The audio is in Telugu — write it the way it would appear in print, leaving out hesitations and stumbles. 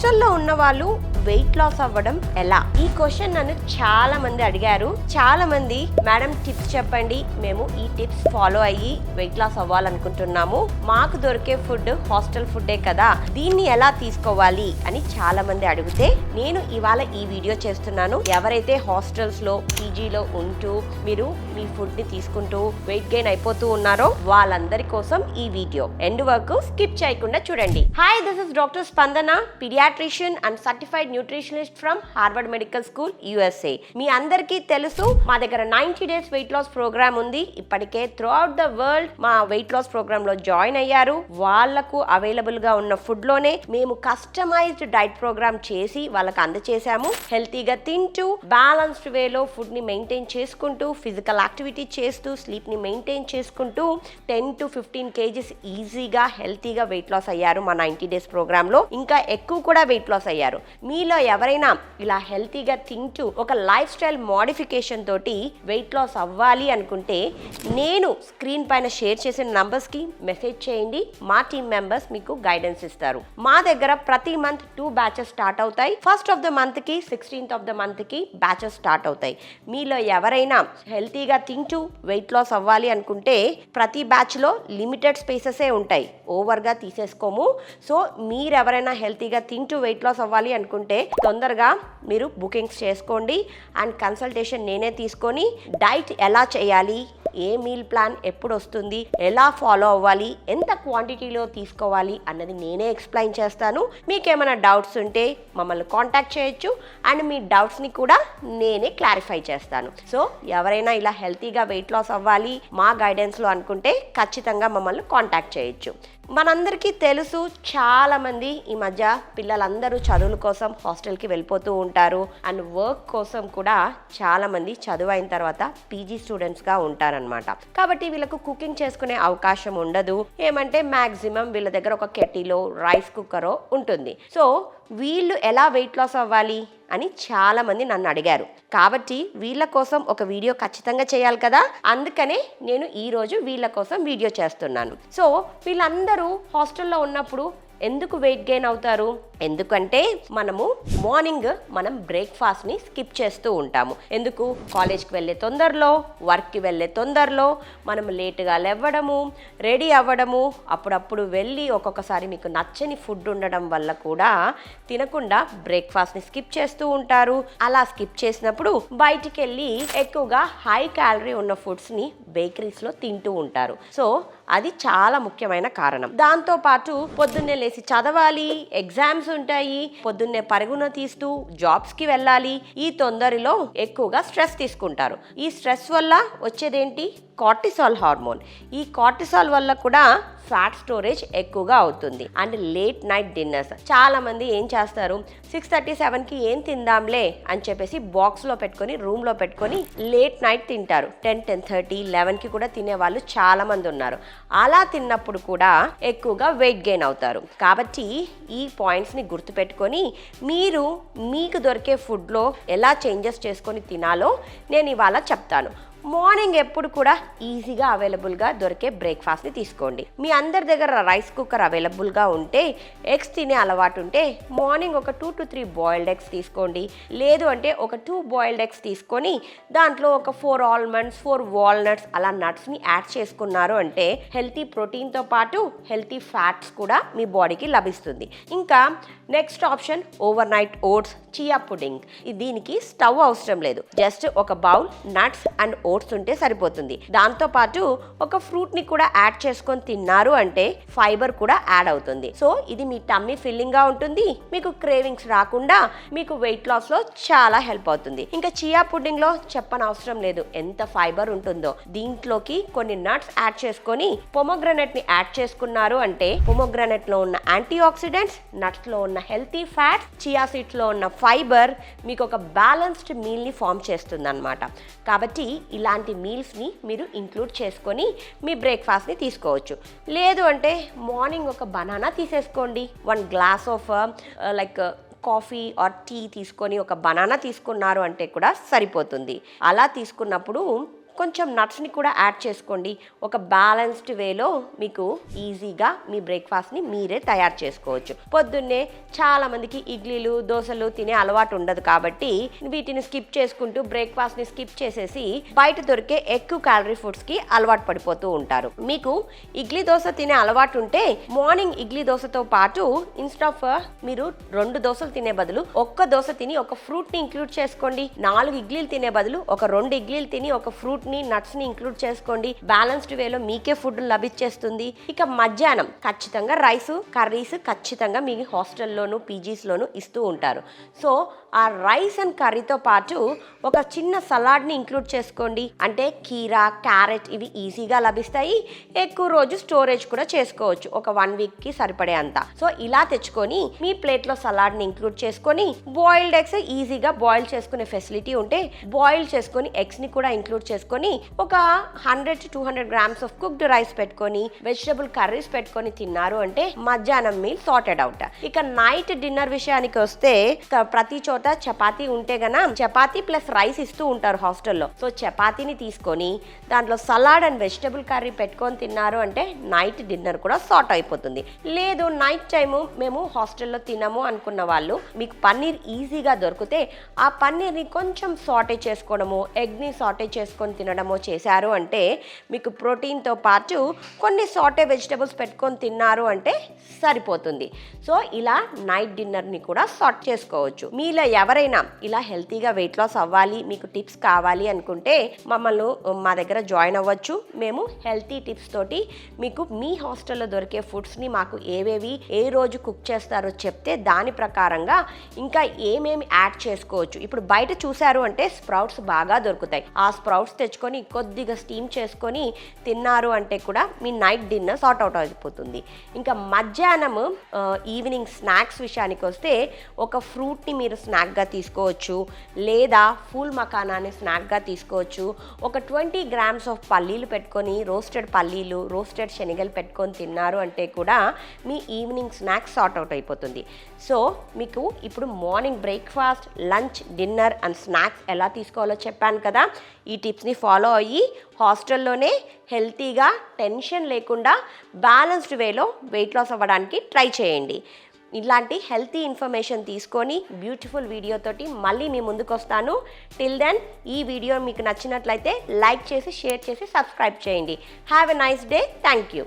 హాస్టల్లో ఉన్న వాళ్ళు వెయిట్ లాస్ అవ్వడం ఎలా? ఈ క్వశ్చన్ నన్ను చాలా మంది అడిగారు. చాలా మంది మేడం టిప్స్ చెప్పండి, మేము ఈ టిప్స్ ఫాలో అయ్యి వెయిట్ లాస్ అవ్వాలనుకుంటున్నాము, మాకు దొరికే ఫుడ్ హాస్టల్ ఫుడ్డే కదా, దీన్ని ఎలా తీసుకోవాలి అని చాలా మంది అడిగితే నేను ఇవాళ ఈ వీడియో చేస్తున్నాను. ఎవరైతే హాస్టల్స్ లో పీజీలో ఉంటూ మీరు మీ ఫుడ్ ని తీసుకుంటూ వెయిట్ గెయిన్ అయిపోతూ ఉన్నారో వాళ్ళందరి కోసం ఈ వీడియో ఎండ్ వరకు స్కిప్ చేయకుండా చూడండి. Hi, this is doctor Spandana, paediatrician and certified nutritionist from Harvard medical school USA. మీ అందరికీ తెలుసు మా దగ్గర 90 days వెయిట్ లాస్ ప్రోగ్రామ్ ఉంది. ఇప్పటికే త్రూ అవుట్ ద వరల్డ్ మా వెయిట్ లాస్ ప్రోగ్రామ్ లో జాయిన్ అయ్యారు. వాళ్లకు అవైలబుల్ గా ఉన్న ఫుడ్ లోనే మేము కస్టమైజ్డ్ డైట్ ప్రోగ్రామ్ చేసి వాళ్ళకి అందచేసాము. హెల్తీగా తింటూ బ్యాలెన్స్డ్ వేలో ఫుడ్ ని మెయింటైన్ చేసుకుంటూ ఫిజికల్ యాక్టివిటీ చేస్తూ స్లీప్ ని మెయింటైన్ చేసుకుంటూ 10 to 15 kgs ఈజీగా హెల్తీగా వెయిట్ లాస్ అయ్యారు మా 90 days ప్రోగ్రామ్ లో. ఇంకా ఎక్కువ కూడా వెయిట్ లాస్ అయ్యారు. మీలో ఎవరైనా ఇలా హెల్తీగా తింటూ ఒక లైఫ్ స్టైల్ మోడిఫికేషన్ తోటి వెయిట్ లాస్ అవ్వాలి అనుకుంటే నేను స్క్రీన్ పైన షేర్ చేసిన నంబర్స్ కి మెసేజ్ చేయండి. మా టీమ్ మెంబర్స్ మీకు గైడెన్స్ ఇస్తారు. మా దగ్గర ప్రతి మంత్ 2 batches స్టార్ట్ అవుతాయి. ఫస్ట్ ఆఫ్ ద మంత్ కి 16th of the month కి బ్యాచెస్ స్టార్ట్ అవుతాయి. మీలో ఎవరైనా హెల్తీగా తింటూ వెయిట్ లాస్ అవ్వాలి అనుకుంటే ప్రతి బ్యాచ్ లో లిమిటెడ్ స్పేసెసే ఉంటాయి, ఓవర్గా తీసేసుకోము. సో మీరెవరైనా హెల్తీగా తింటూ వెయిట్ లాస్ అవ్వాలి అనుకుంటే తొందరగా మీరు బుకింగ్స్ చేసుకోండి. అండ్ కన్సల్టేషన్ నేనే తీసుకొని డైట్ ఎలా చేయాలి, ఏ మీల్ ప్లాన్ ఎప్పుడు వస్తుంది, ఎలా ఫాలో అవ్వాలి, ఎంత క్వాంటిటీలో తీసుకోవాలి అన్నది నేనే ఎక్స్ప్లెయిన్ చేస్తాను. మీకేమైనా డౌట్స్ ఉంటే మమ్మల్ని కాంటాక్ట్ చేయొచ్చు అండ్ మీ డౌట్స్ని కూడా నేనే క్లారిఫై చేస్తాను. సో ఎవరైనా ఇలా హెల్తీగా వెయిట్ లాస్ అవ్వాలి మా గైడెన్స్లో అనుకుంటే ఖచ్చితంగా మమ్మల్ని కాంటాక్ట్ చేయొచ్చు. మనందరికీ తెలుసు చాలామంది ఈ మధ్య పిల్లలందరూ చదువుల కోసం హాస్టల్కి వెళ్ళిపోతూ ఉంటారు అండ్ వర్క్ కోసం కూడా చాలామంది చదువు అయిన తర్వాత పీజీ స్టూడెంట్స్గా ఉంటారనమాట. కాబట్టి వీళ్ళకు కుకింగ్ చేసుకునే అవకాశం ఉండదు. ఏమంటే మ్యాక్సిమం వీళ్ళ దగ్గర ఒక కెటిలో రైస్ కుక్కరో ఉంటుంది. సో వీళ్ళు ఎలా వెయిట్ లాస్ అవ్వాలి అని చాలా మంది నన్ను అడిగారు. కాబట్టి వీళ్ళ కోసం ఒక వీడియో ఖచ్చితంగా చేయాలి కదా, అందుకనే నేను ఈరోజు వీళ్ళ కోసం వీడియో చేస్తున్నాను. సో వీళ్ళందరూ హాస్టల్లో ఉన్నప్పుడు ఎందుకు వెయిట్ గెయిన్ అవుతారు? ఎందుకంటే మార్నింగ్ మనం బ్రేక్ఫాస్ట్ని స్కిప్ చేస్తూ ఉంటాము. ఎందుకు? కాలేజ్కి వెళ్ళే తొందరలో, వర్క్కి వెళ్ళే తొందరలో మనం లేటుగా లేవడము, రెడీ అవ్వడము, అప్పుడప్పుడు వెళ్ళి ఒక్కొక్కసారి మీకు నచ్చని ఫుడ్ ఉండడం వల్ల కూడా తినకుండా బ్రేక్ఫాస్ట్ని స్కిప్ చేస్తూ ఉంటారు. అలా స్కిప్ చేసినప్పుడు బయటికి వెళ్ళి ఎక్కువగా హై క్యాలరీ ఉన్న ఫుడ్స్ని బేకరీస్లో తింటూ ఉంటారు. సో అది చాలా ముఖ్యమైన కారణం. దాంతోపాటు పొద్దున్నే లేచి చదవాలి, ఎగ్జామ్స్ ఉంటాయి, పొద్దున్నే పరుగున తీస్తూ జాబ్స్కి వెళ్ళాలి. ఈ తొందరలో ఎక్కువగా స్ట్రెస్ తీసుకుంటారు. ఈ స్ట్రెస్ వల్ల వచ్చేదేంటి? Cortisol hormone. ఈ కార్టిసాల్ వల్ల కూడా ఫ్యాట్ స్టోరేజ్ ఎక్కువగా అవుతుంది. And late night dinners. చాలా మంది ఏం చేస్తారు, 6:30-7కి ఏం తిందాంలే అని చెప్పేసి బాక్స్లో పెట్టుకొని రూమ్లో పెట్టుకొని లేట్ నైట్ తింటారు. 10-10:30-11కి కూడా తినేవాళ్ళు చాలా మంది ఉన్నారు. అలా తిన్నప్పుడు కూడా ఎక్కువగా వెయిట్ గెయిన్ అవుతారు. కాబట్టి ఈ పాయింట్స్ని గుర్తుపెట్టుకొని మీరు మీకు దొరికే ఫుడ్లో ఎలా చేంజెస్ చేసుకొని తినాలో నేను ఇవాళ చెప్తాను. మార్నింగ్ ఎప్పుడు కూడా ఈజీగా అవైలబుల్గా దొరికే బ్రేక్ఫాస్ట్ని తీసుకోండి. మీ అందరి దగ్గర రైస్ కుక్కర్ అవైలబుల్గా ఉంటే, ఎగ్స్ తినే అలవాటు ఉంటే మార్నింగ్ ఒక 2 to 3 బాయిల్డ్ ఎగ్స్ తీసుకోండి. లేదు అంటే ఒక 2 బాయిల్డ్ ఎగ్స్ తీసుకొని దాంట్లో ఒక 4 ఆల్మండ్స్ 4 వాల్నట్స్ అలా నట్స్ని యాడ్ చేసుకున్నారు అంటే హెల్తీ ప్రోటీన్తో పాటు హెల్తీ ఫ్యాట్స్ కూడా మీ బాడీకి లభిస్తుంది. ఇంకా next option overnight oats, chia pudding. దీనికి స్టవ్ అవసరం లేదు, జస్ట్ ఒక బౌల్ నట్స్ అండ్ ఓట్స్ ఉంటే సరిపోతుంది. దాంతోపాటు ఒక ఫ్రూట్ని కూడా యాడ్ చేసుకొని తిన్నారు అంటే ఫైబర్ కూడా యాడ్ అవుతుంది. సో ఇది మీ టమ్మీ ఫిల్లింగ్గా ఉంటుంది, మీకు క్రేవింగ్స్ రాకుండా మీకు వెయిట్ లాస్లో చాలా హెల్ప్ అవుతుంది. ఇంకా చియా పుడ్డింగ్లో చెప్పనవసరం లేదు ఎంత ఫైబర్ ఉంటుందో. దీంట్లోకి కొన్ని నట్స్ యాడ్ చేసుకొని పొమోగ్రానైట్ని యాడ్ చేసుకున్నారు అంటే పొమోగ్రానైట్లో ఉన్న యాంటీ ఆక్సిడెంట్స్, నట్స్లో ఉన్న హెల్తీ ఫ్యాట్స్, చియా సీడ్స్లో ఉన్న ఫైబర్ మీకు ఒక బ్యాలెన్స్డ్ మీల్ని ఫామ్ చేస్తుంది అన్నమాట. కాబట్టి ఇలాంటి మీల్స్ని మీరు ఇంక్లూడ్ చేసుకొని మీ బ్రేక్ఫాస్ట్ని తీసుకోవచ్చు. లేదు అంటే మార్నింగ్ ఒక బనానా తీసేసుకోండి. 1 glass of coffee or tea తీసుకొని ఒక బనానా తీసుకున్నారు అంటే కూడా సరిపోతుంది. అలా తీసుకున్నప్పుడు కొంచెం నట్స్ని కూడా యాడ్ చేసుకోండి. ఒక బ్యాలెన్స్డ్ వేలో మీకు ఈజీగా మీ బ్రేక్ఫాస్ట్ని మీరే తయారు చేసుకోవచ్చు. పొద్దున్నే చాలామందికి ఇడ్లీలు దోశలు తినే అలవాటు ఉండదు కాబట్టి వీటిని స్కిప్ చేసుకుంటూ బ్రేక్ఫాస్ట్ని స్కిప్ చేసేసి బయట దొరికే ఎక్కువ క్యాలరీ ఫుడ్స్కి అలవాటు పడిపోతూ ఉంటారు. మీకు ఇడ్లీ దోశ తినే అలవాటు ఉంటే మార్నింగ్ ఇడ్లీ దోశతో పాటు ఇన్స్టెడ్ ఆఫ్ మీరు 2 దోశలు తినే బదులు ఒక్క దోశ తిని ఒక ఫ్రూట్ని ఇంక్లూడ్ చేసుకోండి. 4 ఇడ్లీలు తినే బదులు ఒక 2 ఇడ్లీలు తిని ఒక ఫ్రూట్ని నట్స్ని ఇంక్లూడ్ చేసుకోండి. బ్యాలెన్స్డ్ వేలో మీకే ఫుడ్ లభించేస్తుంది. ఇక మధ్యాహ్నం ఖచ్చితంగా రైస్ కర్రీస్ ఖచ్చితంగా మీ హాస్టల్లోను పీజీస్లోను ఇస్తూ ఉంటారు. సో ఆ రైస్ అండ్ కర్రీతో పాటు ఒక చిన్న సలాడ్ని ఇంక్లూడ్ చేసుకోండి. అంటే కీరా క్యారెట్ ఇవి ఈజీగా లభిస్తాయి. ఎక్కువ రోజు స్టోరేజ్ కూడా చేసుకోవచ్చు, ఒక 1 వీక్కి సరిపడే అంత. సో ఇలా తెచ్చుకొని మీ ప్లేట్లో సలాడ్ని ఇంక్లూడ్ చేసుకొని బాయిల్డ్ ఎగ్స్ ఈజీగా బాయిల్ చేసుకునే ఫెసిలిటీ ఉంటే బాయిల్ చేసుకొని ఎగ్స్ని కూడా ఇంక్లూడ్ చేసుకొని ఒక 100 to 200 grams of cooked rice పెట్టుకొని వెజిటబుల్ కర్రీస్ పెట్టుకొని తిన్నారు అంటే మధ్యాహ్నం మీల్ సార్టెడ్ అవుట్. ఇక నైట్ డిన్నర్ విషయానికి వస్తే ప్రతి చోట చపాతీ ఉంటే గన చపాతీ ప్లస్ రైస్ ఇస్తూ ఉంటారు హాస్టల్లో. సో చపాతీని తీసుకొని దాంట్లో సలాడ్ అండ్ వెజిటబుల్ కర్రీ పెట్టుకొని తిన్నారు అంటే నైట్ డిన్నర్ కూడా సార్ట్ అయిపోతుంది. లేదు నైట్ టైము మేము హాస్టల్లో తినము అనుకున్న వాళ్ళు మీకు పన్నీర్ ఈజీగా దొరికితే ఆ పన్నీర్ని కొంచెం సాటే చేసుకోవడము ఎగ్ని సాటే చేసుకొని తినడమో చేశారు అంటే మీకు ప్రోటీన్తో పాటు కొన్ని సాటే వెజిటబుల్స్ పెట్టుకొని తిన్నారు అంటే సరిపోతుంది. సో ఇలా నైట్ డిన్నర్ని కూడా సార్ట్ చేసుకోవచ్చు. మీలో ఎవరైనా ఇలా హెల్తీగా వెయిట్ లాస్ అవ్వాలి మీకు టిప్స్ కావాలి అనుకుంటే మమ్మల్ని మా దగ్గర జాయిన్ అవ్వచ్చు. మేము హెల్తీ టిప్స్ తోటి మీకు మీ హాస్టల్లో దొరికే ఫుడ్స్ని మాకు ఏవేవి ఏ రోజు కుక్ చేస్తారో చెప్తే దాని ప్రకారంగా ఇంకా ఏమేమి యాడ్ చేసుకోవచ్చు. ఇప్పుడు బయట చూసారు అంటే స్ప్రౌట్స్ బాగా దొరుకుతాయి. ఆ స్ప్రౌట్స్ తెచ్చుకొని కొద్దిగా స్టీమ్ చేసుకొని తిన్నారు అంటే కూడా మీ నైట్ డిన్నర్ సార్ట్ అవుట్ అయిపోతుంది. ఇంకా మధ్యాహ్నం ఈవినింగ్ స్నాక్స్ విషయానికి వస్తే ఒక ఫ్రూట్ని మీరు స్నాక్గా తీసుకోవచ్చు, లేదా ఫూల్ మకానాన్ని స్నాక్గా తీసుకోవచ్చు. ఒక 20 grams ఆఫ్ పల్లీలు పెట్టుకొని రోస్టెడ్ పల్లీలు రోస్టెడ్ శనగలు పెట్టుకొని తిన్నారు అంటే కూడా మీ ఈవినింగ్ స్నాక్స్ సార్ట్ అవుట్ అయిపోతుంది. సో మీకు ఇప్పుడు morning breakfast lunch dinner and snacks ఎలా తీసుకోవాలో చెప్పాను కదా. ఈ టిప్స్ని ఫాలో అయ్యి హాస్టల్లోనే హెల్తీగా టెన్షన్ లేకుండా బ్యాలెన్స్డ్ వేలో వెయిట్ లాస్ అవ్వడానికి ట్రై చేయండి. ఇలాంటి హెల్తీ ఇన్ఫర్మేషన్ తీసుకొని బ్యూటిఫుల్ వీడియోతోటి మళ్ళీ మీ ముందుకు వస్తాను. టిల్ దెన్ ఈ వీడియో మీకు నచ్చినట్లయితే లైక్ చేసి షేర్ చేసి సబ్స్క్రైబ్ చేయండి. Have a nice day. Thank you.